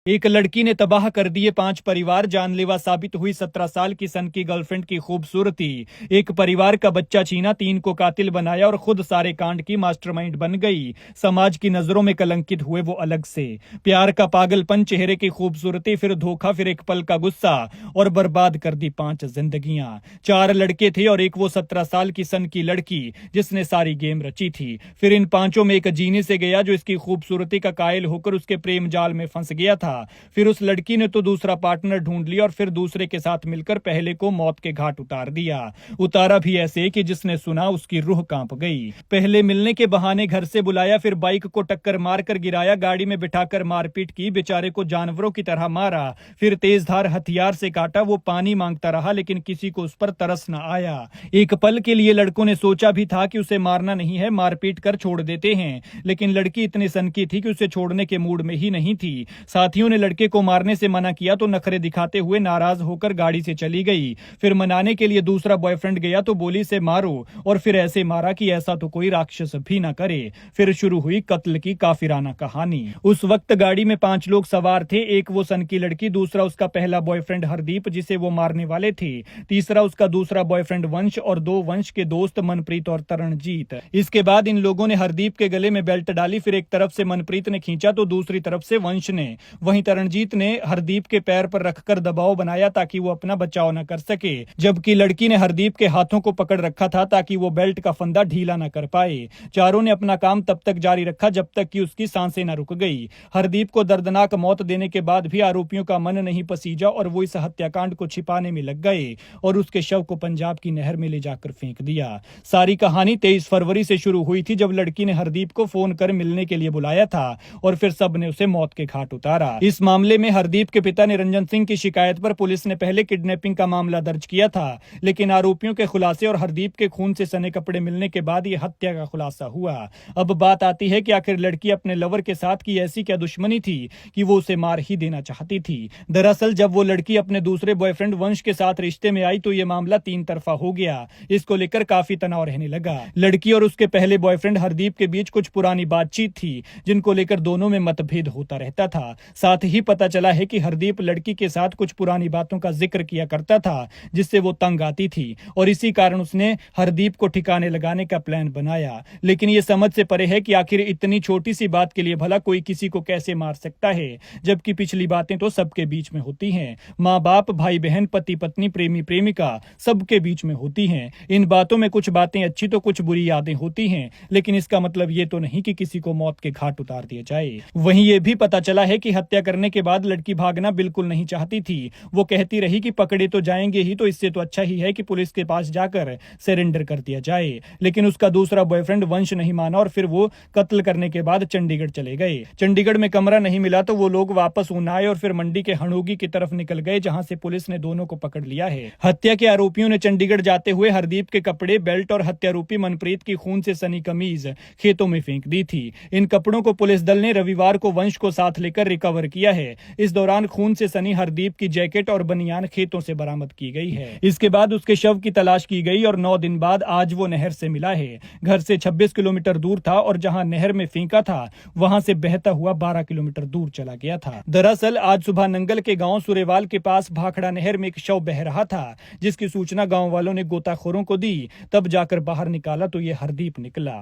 एक लड़की ने तबाह कर दिए 5 परिवार, जानलेवा साबित हुई 17 साल की सन की गर्लफ्रेंड की खूबसूरती। एक परिवार का बच्चा छीना, 3 को कातिल बनाया और खुद सारे कांड की मास्टरमाइंड बन गई। समाज की नजरों में कलंकित हुए वो अलग से। प्यार का पागलपन, चेहरे की खूबसूरती, फिर धोखा, फिर एक पल का गुस्सा और बर्बाद कर दी 5 जिंदगियां। 4 लड़के थे और एक वो 17 साल की सन की लड़की जिसने सारी गेम रची थी। फिर इन 5 में एक जीने से गया जो इसकी खूबसूरती का कायल होकर उसके प्रेम जाल में फंस गया था। फिर उस लड़की ने तो दूसरा पार्टनर ढूंढ लिया और फिर दूसरे के साथ मिलकर पहले को मौत के घाट उतार दिया। उतारा भी ऐसे कि जिसने सुना उसकी रूह कांप गई। पहले मिलने के बहाने घर से बुलाया, फिर बाइक को टक्कर मारकर गिराया, गाड़ी में बिठाकर मारपीट की, बेचारे को जानवरों की तरह मारा, फिर तेजधार हथियार से काटा। वो पानी मांगता रहा लेकिन किसी को उस पर तरस न आया। एक पल के लिए लड़कों ने सोचा भी था कि उसे मारना नहीं है, मारपीट कर छोड़ देते हैं, लेकिन लड़की इतनी सनकी थी कि उसे छोड़ने के मूड में ही नहीं थी। साथियों ने लड़के को मारने से मना किया तो नखरे दिखाते हुए नाराज होकर गाड़ी से चली गई। फिर मनाने के लिए दूसरा बॉयफ्रेंड गया तो बोली से मारो, और फिर ऐसे मारा कि ऐसा तो कोई राक्षस भी ना करे। फिर शुरू हुई कत्ल की काफिराना कहानी। उस वक्त गाड़ी में 5 लोग सवार थे। एक वो सन की लड़की, दूसरा उसका पहला बॉयफ्रेंड हरदीप जिसे वो मारने वाले थे, तीसरा उसका दूसरा बॉयफ्रेंड वंश और 2 वंश के दोस्त मनप्रीत और तरणजीत। इसके बाद इन लोगों ने हरदीप के गले में बेल्ट डाली। फिर एक तरफ से मनप्रीत ने खींचा तो दूसरी तरफ से वंश ने। वहीं तरणजीत ने हरदीप के पैर पर रखकर दबाव बनाया ताकि वो अपना बचाव न कर सके, जबकि लड़की ने हरदीप के हाथों को पकड़ रखा था ताकि वो बेल्ट का फंदा ढीला न कर पाए। चारों ने अपना काम तब तक जारी रखा जब तक कि उसकी सांसें न रुक गई। हरदीप को दर्दनाक मौत देने के बाद भी आरोपियों का मन नहीं पसीजा और वो इस हत्याकांड को छिपाने में लग गए और उसके शव को पंजाब की नहर में ले जाकर फेंक दिया। सारी कहानी 23 फरवरी से शुरू हुई थी जब लड़की ने हरदीप को फोन कर मिलने के लिए बुलाया था और फिर सब ने उसे मौत के घाट उतारा। इस मामले में हरदीप के पिता निरंजन सिंह की शिकायत पर पुलिस ने पहले किडनैपिंग का मामला दर्ज किया था, लेकिन आरोपियों के खुलासे और हरदीप के खून से सने कपड़े मिलने के बाद यह हत्या का खुलासा हुआ। अब बात आती है कि आखिर लड़की अपने लवर के साथ की ऐसी क्या दुश्मनी थी कि वो उसे मार ही देना चाहती थी। दरअसल जब वो लड़की अपने दूसरे बॉयफ्रेंड वंश के साथ रिश्ते में आई तो ये मामला 3 तरफा हो गया। इसको लेकर काफी तनाव रहने लगा। लड़की और उसके पहले बॉयफ्रेंड हरदीप के बीच कुछ पुरानी बातचीत थी जिनको लेकर दोनों में मतभेद होता रहता था। साथ ही पता चला है कि हरदीप लड़की के साथ कुछ पुरानी बातों का जिक्र किया करता था जिससे वो तंग आती थी और इसी कारण उसने हरदीप को ठिकाने लगाने का प्लान बनाया। लेकिन ये समझ से परे है कि आखिर इतनी छोटी सी बात के लिए भला कोई किसी को कैसे मार सकता है, जबकि पिछली बातें तो सबके बीच में होती हैं। माँ बाप, भाई बहन, पति पत्नी, प्रेमी प्रेमिका, सबके बीच में होती हैं। इन बातों में कुछ बातें अच्छी तो कुछ बुरी यादें होती हैं, लेकिन इसका मतलब ये तो नहीं कि किसी को मौत के घाट उतार दिया जाए। वहीं ये भी पता चला है कि हत्या करने के बाद लड़की भागना बिल्कुल नहीं चाहती थी। वो कहती रही कि पकड़े तो जाएंगे ही, तो इससे तो अच्छा ही है कि पुलिस के पास जाकर सरेंडर कर दिया जाए। लेकिन उसका दूसरा बॉयफ्रेंड वंश नहीं माना और फिर वो कत्ल करने के बाद चंडीगढ़ चले गए। चंडीगढ़ में कमरा नहीं मिला तो वो लोग वापस ऊना आए और फिर मंडी के हणोगी की तरफ निकल गए, जहां से पुलिस ने दोनों को पकड़ लिया है। हत्या के आरोपियों ने चंडीगढ़ जाते हुए हरदीप के कपड़े, बेल्ट और हत्यारोपी मनप्रीत की खून से सनी कमीज खेतों में फेंक दी थी। इन कपड़ों को पुलिस दल ने रविवार को वंश को साथ लेकर रिकवर किया है। इस दौरान खून से सनी हरदीप की जैकेट और बनियान खेतों से बरामद की गई है। इसके बाद उसके शव की तलाश की गई और 9 दिन बाद आज वो नहर से मिला है। घर से 26 किलोमीटर दूर था और जहां नहर में फेंका था वहां से बहता हुआ 12 किलोमीटर दूर चला गया था। दरअसल आज सुबह नंगल के गांव सुरेवाल के पास भाखड़ा नहर में एक शव बह रहा था, जिसकी सूचना गांव वालों ने गोताखोरों को दी। तब जाकर बाहर निकाला तो ये हरदीप निकला।